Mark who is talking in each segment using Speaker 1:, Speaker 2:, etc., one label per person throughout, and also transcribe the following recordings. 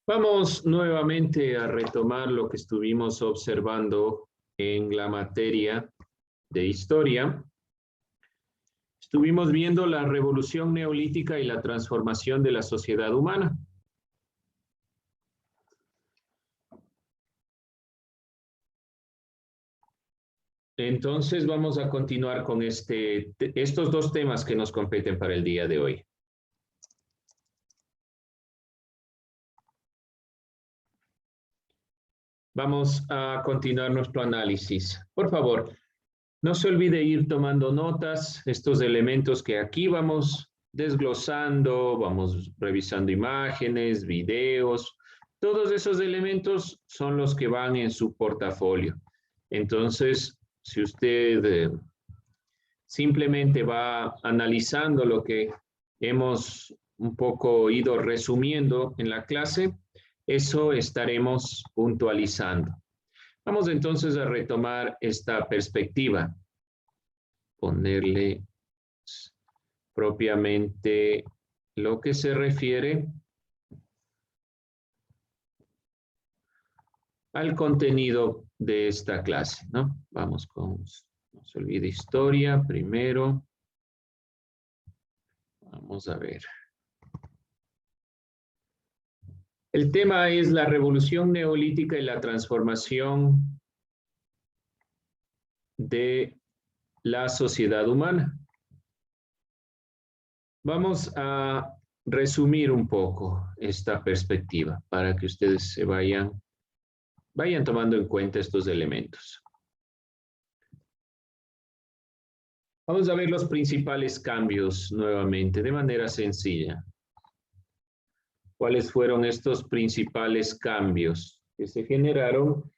Speaker 1: Vamos nuevamente a retomar lo que estuvimos observando en la materia de historia. Estuvimos viendo la revolución neolítica y la transformación de la sociedad humana. Entonces vamos a continuar con estos dos temas que nos competen para el día de hoy. Vamos a continuar nuestro análisis. Por favor, no se olvide ir tomando notas, estos elementos que aquí vamos desglosando, vamos revisando imágenes, videos, todos esos elementos son los que van en su portafolio. Entonces, si usted simplemente va analizando lo que hemos un poco ido resumiendo en la clase, eso estaremos puntualizando. Vamos entonces a retomar esta perspectiva. Ponerle propiamente lo que se refiere al contenido de esta clase, ¿no? Vamos con, no se olvide historia primero. Vamos a ver. El tema es la revolución neolítica y la transformación de la sociedad humana. Vamos a resumir un poco esta perspectiva para que ustedes se vayan tomando en cuenta estos elementos. Vamos a ver los principales cambios nuevamente de manera sencilla. ¿Cuáles fueron estos principales cambios que se generaron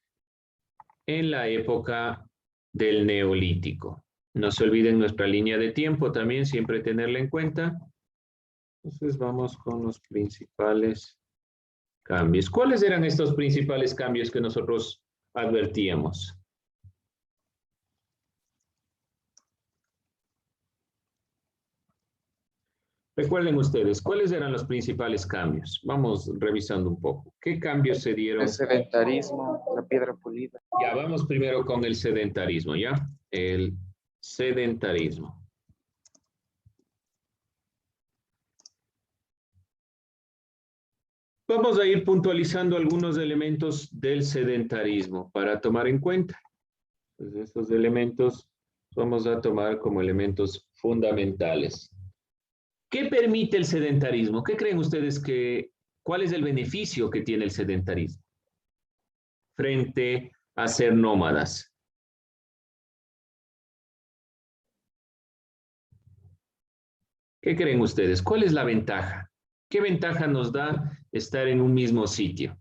Speaker 1: en la época del Neolítico? No se olviden nuestra línea de tiempo también, siempre tenerla en cuenta. Entonces vamos con los principales cambios. ¿Cuáles eran estos principales cambios que nosotros advertíamos? Recuerden ustedes, ¿cuáles eran los principales cambios? Vamos revisando un poco. ¿Qué cambios se dieron?
Speaker 2: El sedentarismo, la piedra pulida.
Speaker 1: Ya, vamos primero con el sedentarismo, ¿ya? El sedentarismo. Vamos a ir puntualizando algunos elementos del sedentarismo para tomar en cuenta. Pues estos elementos vamos a tomar como elementos fundamentales. ¿Qué permite el sedentarismo? ¿Qué creen ustedes cuál es el beneficio que tiene el sedentarismo frente a ser nómadas? ¿Qué creen ustedes? ¿Cuál es la ventaja? ¿Qué ventaja nos da estar en un mismo sitio?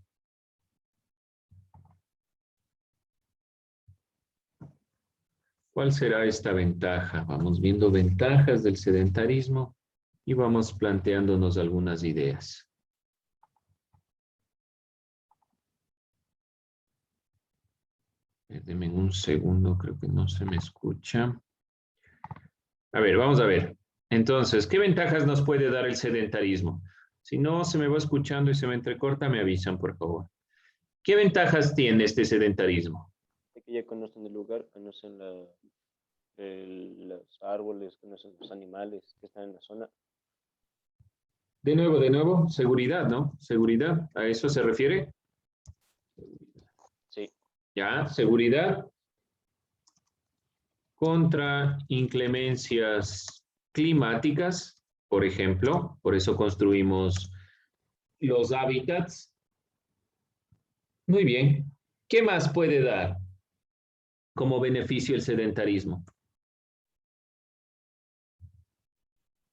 Speaker 1: ¿Cuál será esta ventaja? Vamos viendo ventajas del sedentarismo y vamos planteándonos algunas ideas. Denme un segundo, creo que no se me escucha. A ver, vamos a ver. Entonces, ¿qué ventajas nos puede dar el sedentarismo? Si no se me va escuchando y se me entrecorta, me avisan, por favor. ¿Qué ventajas tiene este sedentarismo?
Speaker 3: Que ya conocen el lugar, conocen los árboles, conocen los animales que están en la zona.
Speaker 1: De nuevo, seguridad, ¿no? Seguridad, ¿a eso se refiere?
Speaker 3: Sí.
Speaker 1: Ya, seguridad contra inclemencias climáticas, por ejemplo, por eso construimos los hábitats. Muy bien. ¿Qué más puede dar como beneficio el sedentarismo?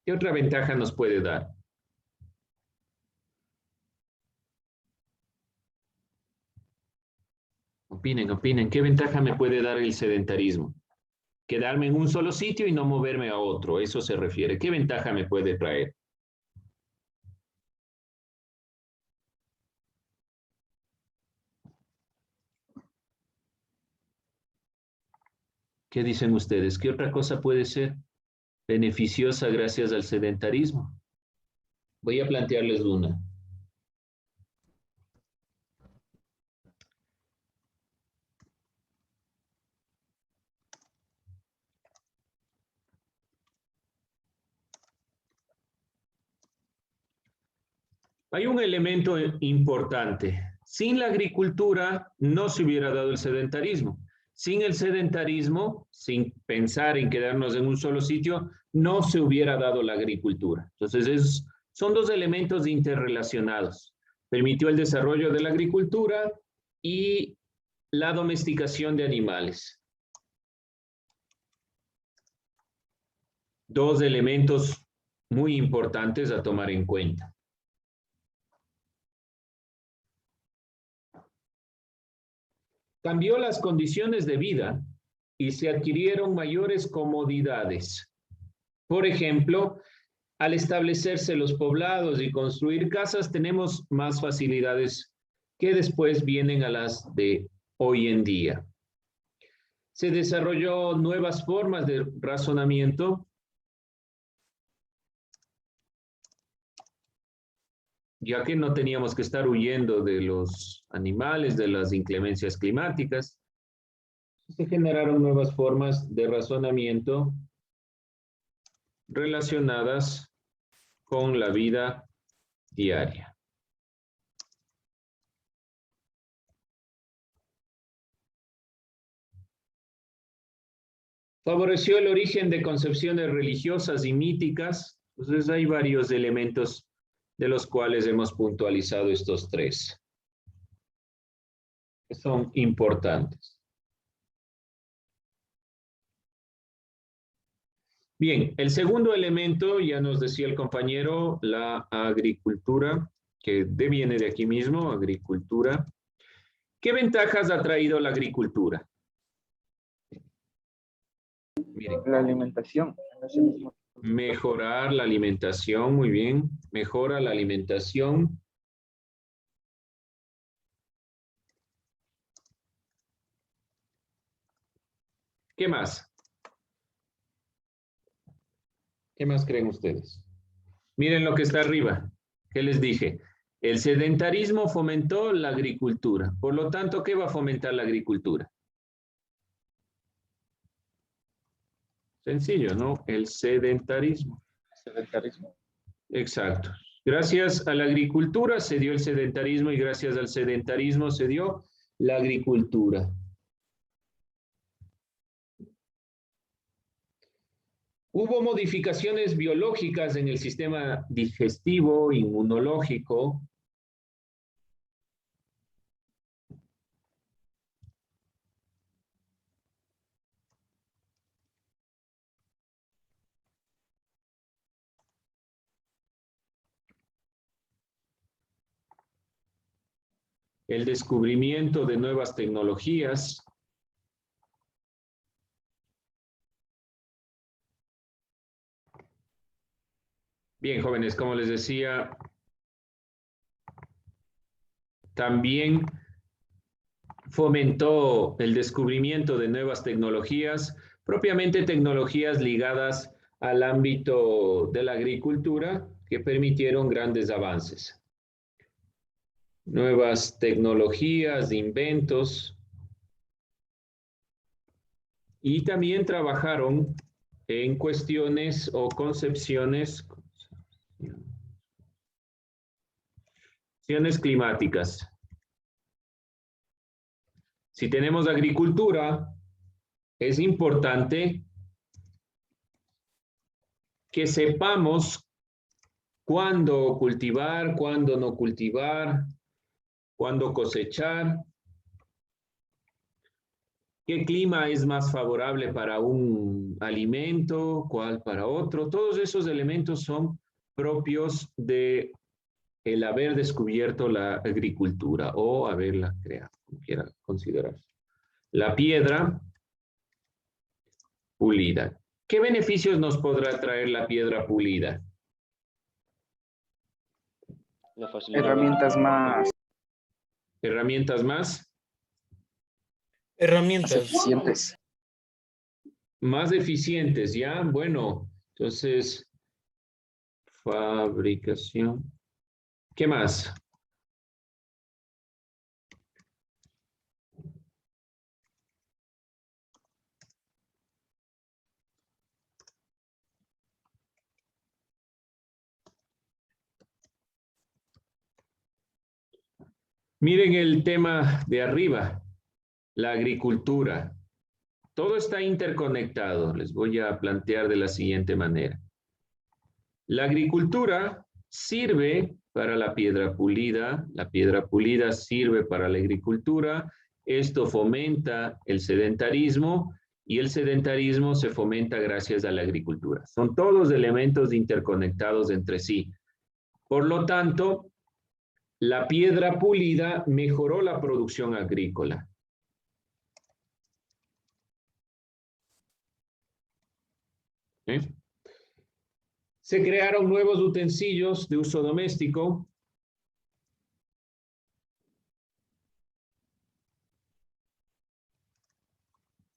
Speaker 1: ¿Qué otra ventaja nos puede dar? Opinen. ¿Qué ventaja me puede dar el sedentarismo? Quedarme en un solo sitio y no moverme a otro, eso se refiere. ¿Qué ventaja me puede traer? ¿Qué dicen ustedes? ¿Qué otra cosa puede ser beneficiosa gracias al sedentarismo? Voy a plantearles una. Hay un elemento importante. Sin la agricultura no se hubiera dado el sedentarismo. Sin el sedentarismo, sin pensar en quedarnos en un solo sitio, no se hubiera dado la agricultura. Entonces, son dos elementos interrelacionados. Permitió el desarrollo de la agricultura y la domesticación de animales. Dos elementos muy importantes a tomar en cuenta. Cambió las condiciones de vida y se adquirieron mayores comodidades. Por ejemplo, al establecerse los poblados y construir casas, tenemos más facilidades que después vienen a las de hoy en día. Se desarrolló nuevas formas de razonamiento, ya que no teníamos que estar huyendo de los animales, de las inclemencias climáticas. Se generaron nuevas formas de razonamiento relacionadas con la vida diaria. Favoreció el origen de concepciones religiosas y míticas. Entonces hay varios elementos de los cuales hemos puntualizado estos tres, que son importantes. Bien, el segundo elemento, ya nos decía el compañero, la agricultura, que viene de aquí mismo, agricultura. ¿Qué ventajas ha traído la agricultura? Miren.
Speaker 2: La alimentación.
Speaker 1: Mejorar la alimentación, muy bien. Mejora la alimentación. ¿Qué más? ¿Qué más creen ustedes? Miren lo que está arriba. ¿Qué les dije? El sedentarismo fomentó la agricultura. Por lo tanto, ¿qué va a fomentar la agricultura? Sencillo, ¿no? El sedentarismo.
Speaker 2: Sedentarismo.
Speaker 1: Exacto. Gracias a la agricultura se dio el sedentarismo y gracias al sedentarismo se dio la agricultura. Hubo modificaciones biológicas en el sistema digestivo, inmunológico. El descubrimiento de nuevas tecnologías. Bien, jóvenes, como les decía, también fomentó el descubrimiento de nuevas tecnologías, propiamente tecnologías ligadas al ámbito de la agricultura, que permitieron grandes avances. Nuevas tecnologías, inventos, y también trabajaron en cuestiones o concepciones climáticas. Si tenemos agricultura, es importante que sepamos cuándo cultivar, cuándo no cultivar, cuándo cosechar, qué clima es más favorable para un alimento, cuál para otro. Todos esos elementos son propios de el haber descubierto la agricultura o haberla creado, como quiera considerarse. La piedra pulida. ¿Qué beneficios nos podrá traer la piedra pulida?
Speaker 3: La facilidad.
Speaker 2: Herramientas más
Speaker 1: ¿Herramientas más?
Speaker 4: Herramientas.
Speaker 2: eficientes.
Speaker 1: Más eficientes, ¿ya? Bueno, entonces, fabricación. ¿Qué más? Miren el tema de arriba, la agricultura. Todo está interconectado. Les voy a plantear de la siguiente manera. La agricultura sirve para la piedra pulida sirve para la agricultura, esto fomenta el sedentarismo y el sedentarismo se fomenta gracias a la agricultura. Son todos elementos interconectados entre sí. Por lo tanto, la piedra pulida mejoró la producción agrícola. ¿Eh? Se crearon nuevos utensilios de uso doméstico.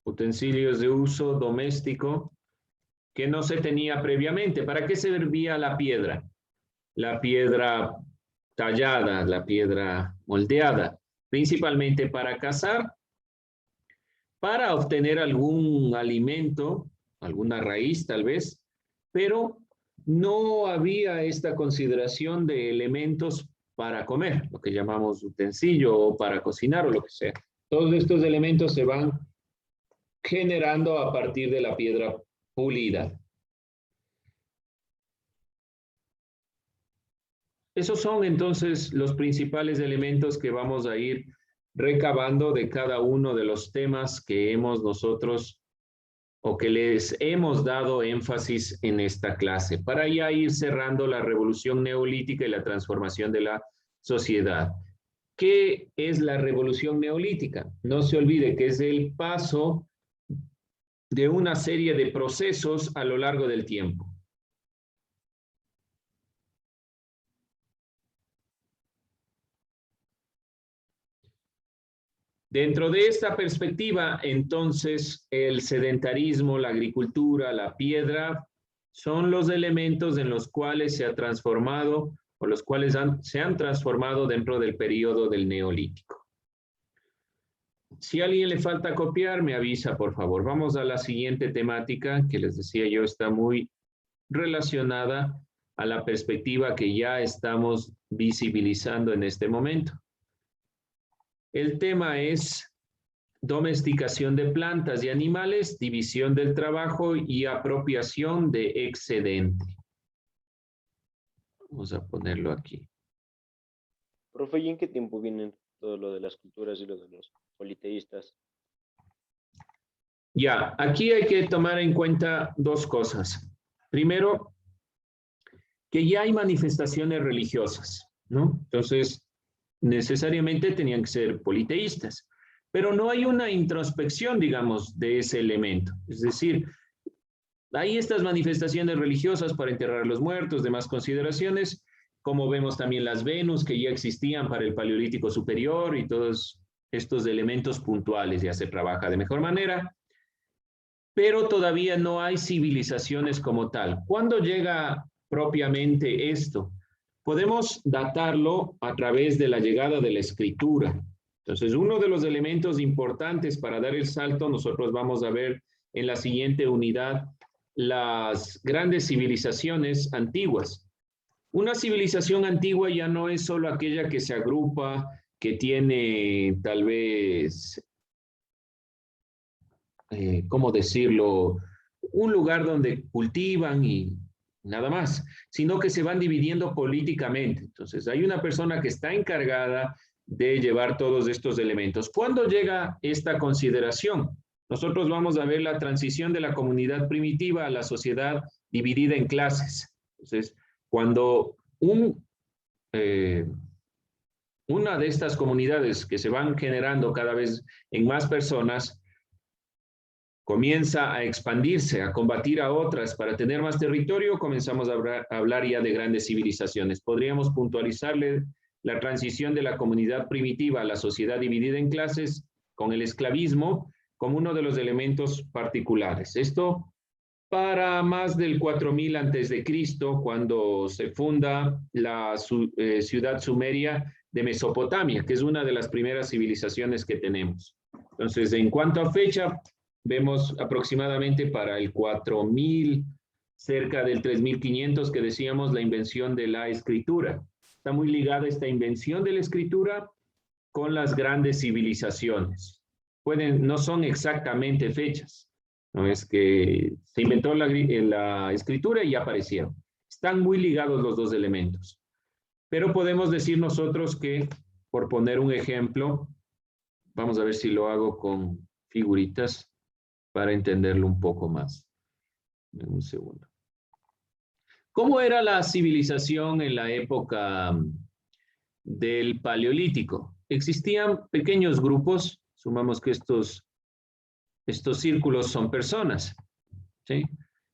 Speaker 1: Utensilios de uso doméstico que no se tenía previamente. ¿Para qué servía la piedra? La piedra tallada, la piedra moldeada, principalmente para cazar, para obtener algún alimento, alguna raíz tal vez, pero no había esta consideración de elementos para comer, lo que llamamos utensilio o para cocinar o lo que sea. Todos estos elementos se van generando a partir de la piedra pulida. Esos son entonces los principales elementos que vamos a ir recabando de cada uno de los temas que hemos nosotros o que les hemos dado énfasis en esta clase, para ya ir cerrando la revolución neolítica y la transformación de la sociedad. ¿Qué es la revolución neolítica? No se olvide que es el paso de una serie de procesos a lo largo del tiempo. Dentro de esta perspectiva, entonces, el sedentarismo, la agricultura, la piedra, son los elementos en los cuales se ha transformado o los cuales se han transformado dentro del periodo del Neolítico. Si a alguien le falta copiar, me avisa, por favor. Vamos a la siguiente temática, que les decía yo está muy relacionada a la perspectiva que ya estamos visibilizando en este momento. El tema es domesticación de plantas y animales, división del trabajo y apropiación de excedente. Vamos a ponerlo aquí.
Speaker 3: Profe, ¿y en qué tiempo vienen todo lo de las culturas y lo de los politeístas?
Speaker 1: Ya, aquí hay que tomar en cuenta dos cosas. Primero, que ya hay manifestaciones religiosas, ¿no? Entonces, necesariamente tenían que ser politeístas, pero no hay una introspección, digamos, de ese elemento. Es decir, hay estas manifestaciones religiosas para enterrar a los muertos, demás consideraciones, como vemos también las Venus que ya existían para el Paleolítico Superior y todos estos elementos puntuales ya se trabaja de mejor manera, pero todavía no hay civilizaciones como tal. ¿Cuándo llega propiamente esto? Podemos datarlo a través de la llegada de la escritura. Entonces, uno de los elementos importantes para dar el salto, nosotros vamos a ver en la siguiente unidad las grandes civilizaciones antiguas. Una civilización antigua ya no es solo aquella que se agrupa, que tiene tal vez, ¿cómo decirlo? Un lugar donde cultivan y nada más, sino que se van dividiendo políticamente. Entonces, hay una persona que está encargada de llevar todos estos elementos. ¿Cuándo llega esta consideración? Nosotros vamos a ver la transición de la comunidad primitiva a la sociedad dividida en clases. Entonces, cuando una de estas comunidades que se van generando cada vez en más personas, comienza a expandirse, a combatir a otras para tener más territorio, comenzamos a hablar ya de grandes civilizaciones. Podríamos puntualizarle la transición de la comunidad primitiva a la sociedad dividida en clases con el esclavismo como uno de los elementos particulares. Esto para más del 4000 a.C., cuando se funda la ciudad sumeria de Mesopotamia, que es una de las primeras civilizaciones que tenemos. Entonces, en cuanto a fecha, vemos aproximadamente para el 4000, cerca del 3500 que decíamos, la invención de la escritura. Está muy ligada esta invención de la escritura con las grandes civilizaciones. No son exactamente fechas. No es que se inventó la escritura y ya aparecieron. Están muy ligados los dos elementos. Pero podemos decir nosotros que, por poner un ejemplo, vamos a ver si lo hago con figuritas para entenderlo un poco más. Un segundo. ¿Cómo era la civilización en la época del Paleolítico? Existían pequeños grupos, sumamos que estos círculos son personas, ¿sí?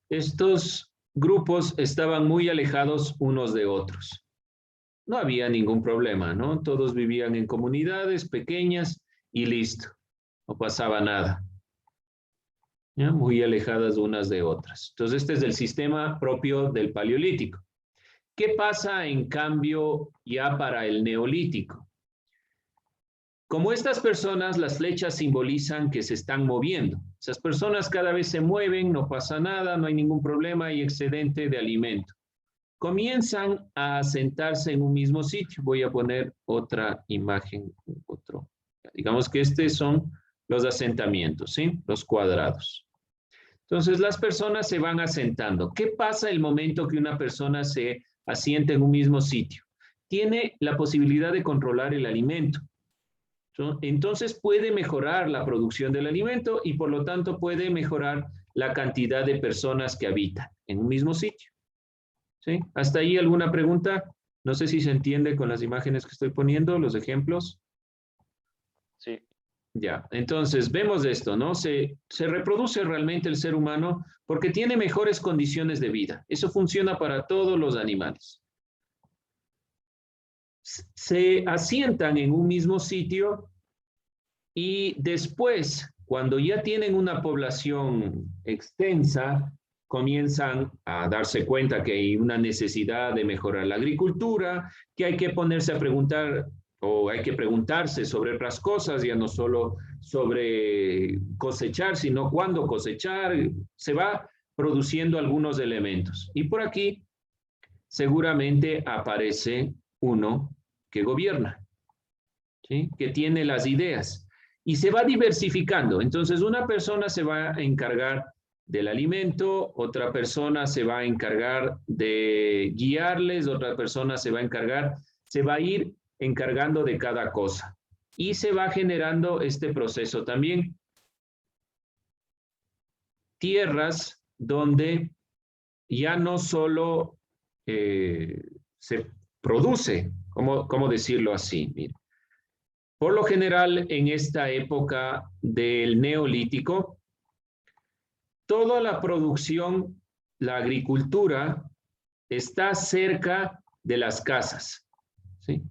Speaker 1: Estos grupos estaban muy alejados unos de otros. No había ningún problema, ¿no? Todos vivían en comunidades pequeñas y listo, no pasaba nada. ¿Ya? Muy alejadas unas de otras. Entonces, este es el sistema propio del Paleolítico. ¿Qué pasa, en cambio, ya para el Neolítico? Como estas personas, las flechas simbolizan que se están moviendo. Esas personas cada vez se mueven, no pasa nada, no hay ningún problema, hay excedente de alimento. Comienzan a sentarse en un mismo sitio. Voy a poner otra imagen, digamos que estos son los asentamientos, ¿sí? Los cuadrados. Entonces, las personas se van asentando. ¿Qué pasa el momento que una persona se asienta en un mismo sitio? Tiene la posibilidad de controlar el alimento. Entonces, puede mejorar la producción del alimento y, por lo tanto, puede mejorar la cantidad de personas que habitan en un mismo sitio. ¿Sí? ¿Hasta ahí alguna pregunta? No sé si se entiende con las imágenes que estoy poniendo, los ejemplos.
Speaker 3: Sí.
Speaker 1: Ya, entonces vemos esto, ¿no? Se reproduce realmente el ser humano porque tiene mejores condiciones de vida. Eso funciona para todos los animales. Se asientan en un mismo sitio y después, cuando ya tienen una población extensa, comienzan a darse cuenta que hay una necesidad de mejorar la agricultura, que hay que ponerse a preguntar o hay que preguntarse sobre otras cosas, ya no solo sobre cosechar, sino cuándo cosechar. Se va produciendo algunos elementos. Y por aquí seguramente aparece uno que gobierna, ¿sí? Que tiene las ideas y se va diversificando. Entonces, una persona se va a encargar del alimento, otra persona se va a encargar de guiarles, otra persona se va a ir encargando de cada cosa. Y se va generando este proceso también. Tierras donde ya no solo se produce, ¿cómo decirlo así? Mira. Por lo general, en esta época del Neolítico, toda la producción, la agricultura, está cerca de las casas, ¿sí?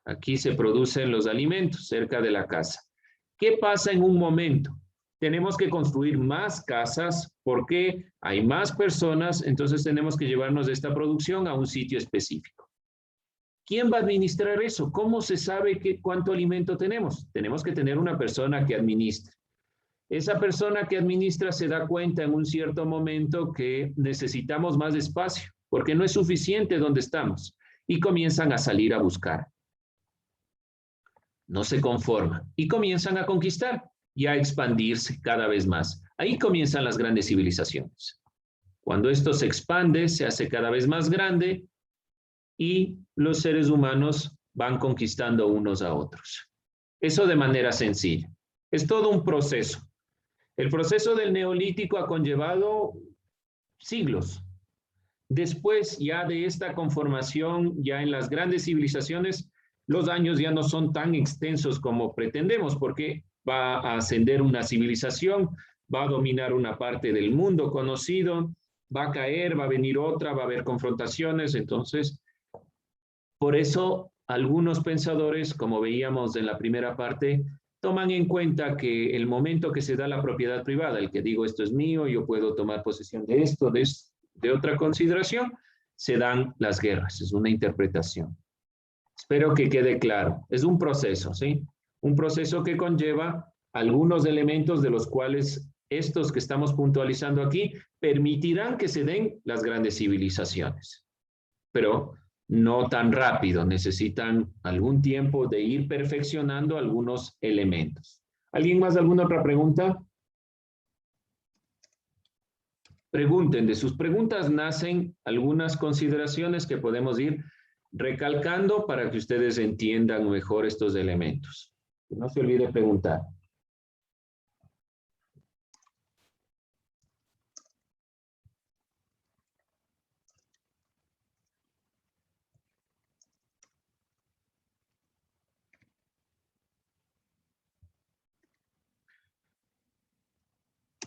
Speaker 1: Aquí se producen los alimentos, cerca de la casa. ¿Qué pasa en un momento? Tenemos que construir más casas porque hay más personas, entonces tenemos que llevarnos esta producción a un sitio específico. ¿Quién va a administrar eso? ¿Cómo se sabe cuánto alimento tenemos? Tenemos que tener una persona que administre. Esa persona que administra se da cuenta en un cierto momento que necesitamos más espacio, porque no es suficiente donde estamos, y comienzan a salir a buscar. No se conforman y comienzan a conquistar y a expandirse cada vez más. Ahí comienzan las grandes civilizaciones. Cuando esto se expande, se hace cada vez más grande y los seres humanos van conquistando unos a otros. Eso de manera sencilla. Es todo un proceso. El proceso del Neolítico ha conllevado siglos. Después ya de esta conformación, ya en las grandes civilizaciones, los años ya no son tan extensos como pretendemos, porque va a ascender una civilización, va a dominar una parte del mundo conocido, va a caer, va a venir otra, va a haber confrontaciones. Entonces, por eso algunos pensadores, como veíamos en la primera parte, toman en cuenta que el momento que se da la propiedad privada, el que digo esto es mío, yo puedo tomar posesión de esto, de otra consideración, se dan las guerras. Es una interpretación. Espero que quede claro. Es un proceso, ¿sí? Un proceso que conlleva algunos elementos de los cuales estos que estamos puntualizando aquí permitirán que se den las grandes civilizaciones. Pero no tan rápido, necesitan algún tiempo de ir perfeccionando algunos elementos. ¿Alguien más, alguna otra pregunta? Pregunten, de sus preguntas nacen algunas consideraciones que podemos ir recalcando para que ustedes entiendan mejor estos elementos. No se olvide preguntar.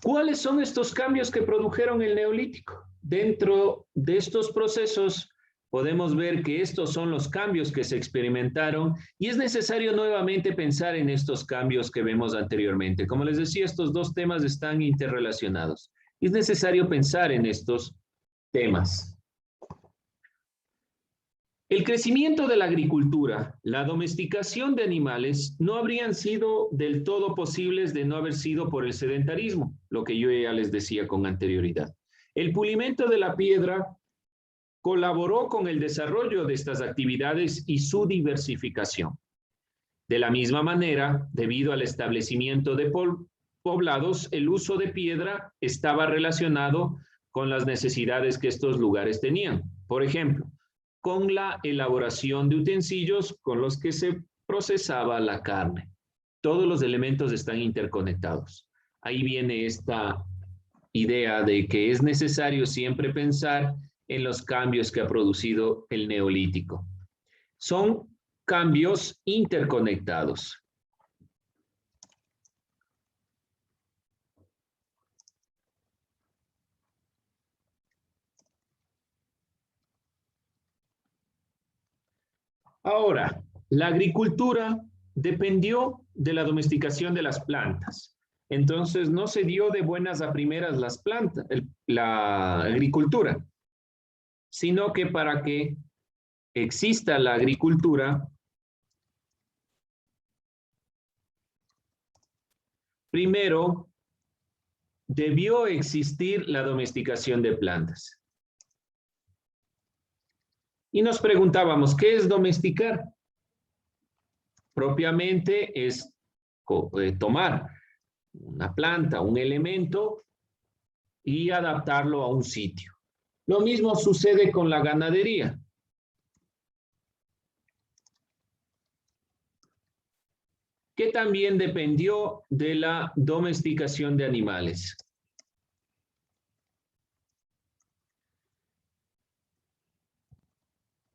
Speaker 1: ¿Cuáles son estos cambios que produjeron el Neolítico? Dentro de estos procesos podemos ver que estos son los cambios que se experimentaron y es necesario nuevamente pensar en estos cambios que vemos anteriormente. Como les decía, estos dos temas están interrelacionados. Es necesario pensar en estos temas. El crecimiento de la agricultura, la domesticación de animales, no habrían sido del todo posibles de no haber sido por el sedentarismo, lo que yo ya les decía con anterioridad. El pulimento de la piedra colaboró con el desarrollo de estas actividades y su diversificación. De la misma manera, debido al establecimiento de poblados, el uso de piedra estaba relacionado con las necesidades que estos lugares tenían. Por ejemplo, con la elaboración de utensilios con los que se procesaba la carne. Todos los elementos están interconectados. Ahí viene esta idea de que es necesario siempre pensar en los cambios que ha producido el Neolítico. Son cambios interconectados. Ahora, la agricultura dependió de la domesticación de las plantas. Entonces, no se dio de buenas a primeras las plantas, la agricultura, sino que para que exista la agricultura, primero debió existir la domesticación de plantas. Y nos preguntábamos, ¿qué es domesticar? Propiamente es tomar una planta, un elemento, y adaptarlo a un sitio. Lo mismo sucede con la ganadería. Que también dependió de la domesticación de animales.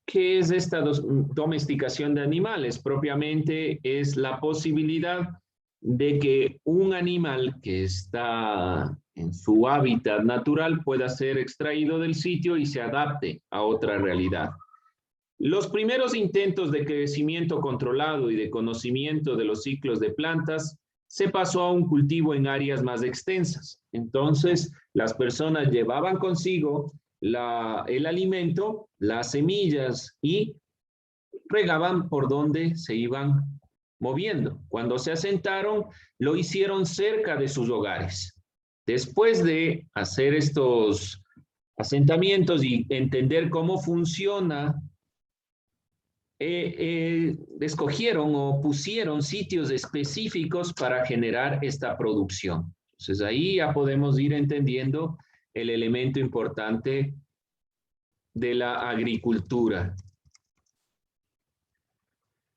Speaker 1: ¿Qué es esta domesticación de animales? Propiamente es la posibilidad de que un animal que está en su hábitat natural pueda ser extraído del sitio y se adapte a otra realidad. Los primeros intentos de crecimiento controlado y de conocimiento de los ciclos de plantas se pasó a un cultivo en áreas más extensas. Entonces, las personas llevaban consigo el alimento, las semillas y regaban por donde se iban moviendo. Cuando se asentaron, lo hicieron cerca de sus hogares. Después de hacer estos asentamientos y entender cómo funciona, escogieron o pusieron sitios específicos para generar esta producción. Entonces ahí ya podemos ir entendiendo el elemento importante de la agricultura.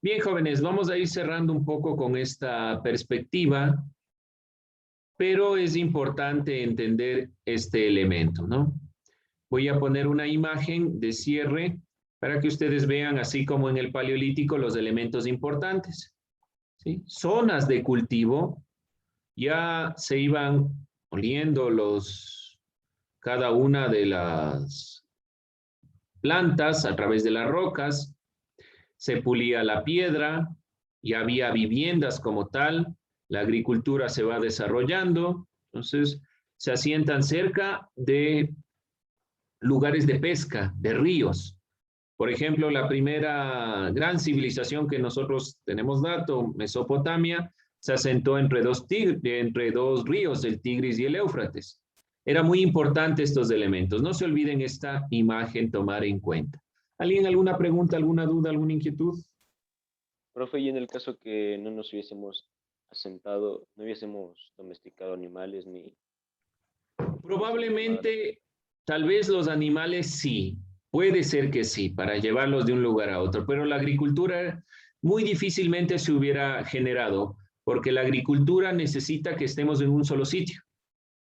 Speaker 1: Bien, jóvenes, vamos a ir cerrando un poco con esta perspectiva, pero es importante entender este elemento, ¿no? Voy a poner una imagen de cierre para que ustedes vean, así como en el Paleolítico, los elementos importantes, ¿sí? Zonas de cultivo, ya se iban oliendo cada una de las plantas a través de las rocas, se pulía la piedra, ya había viviendas como tal, la agricultura se va desarrollando, entonces se asientan cerca de lugares de pesca, de ríos. Por ejemplo, la primera gran civilización que nosotros tenemos dato, Mesopotamia, se asentó entre dos ríos, el Tigris y el Éufrates. Era muy importante estos elementos. No se olviden esta imagen tomar en cuenta. ¿Alguien alguna pregunta, alguna duda, alguna inquietud?
Speaker 3: Profe, y en el caso que no nos hubiésemos asentado, no hubiésemos domesticado animales ni...
Speaker 1: Probablemente, tal vez los animales sí, puede ser que sí, para llevarlos de un lugar a otro, pero la agricultura muy difícilmente se hubiera generado, porque la agricultura necesita que estemos en un solo sitio.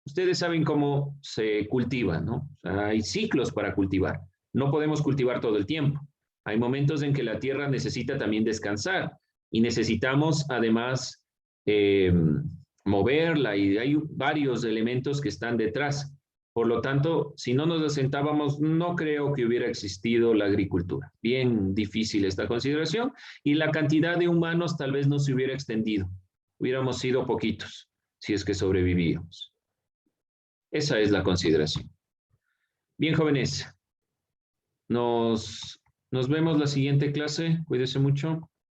Speaker 1: Ustedes saben cómo se cultiva, ¿no? O sea, hay ciclos para cultivar. No podemos cultivar todo el tiempo. Hay momentos en que la tierra necesita también descansar y necesitamos además moverla y hay varios elementos que están detrás. Por lo tanto, si no nos asentábamos, no creo que hubiera existido la agricultura. Bien difícil esta consideración y la cantidad de humanos tal vez no se hubiera extendido. Hubiéramos sido poquitos si es que sobrevivíamos. Esa es la consideración. Bien, jóvenes. Nos vemos la siguiente clase. Cuídense mucho.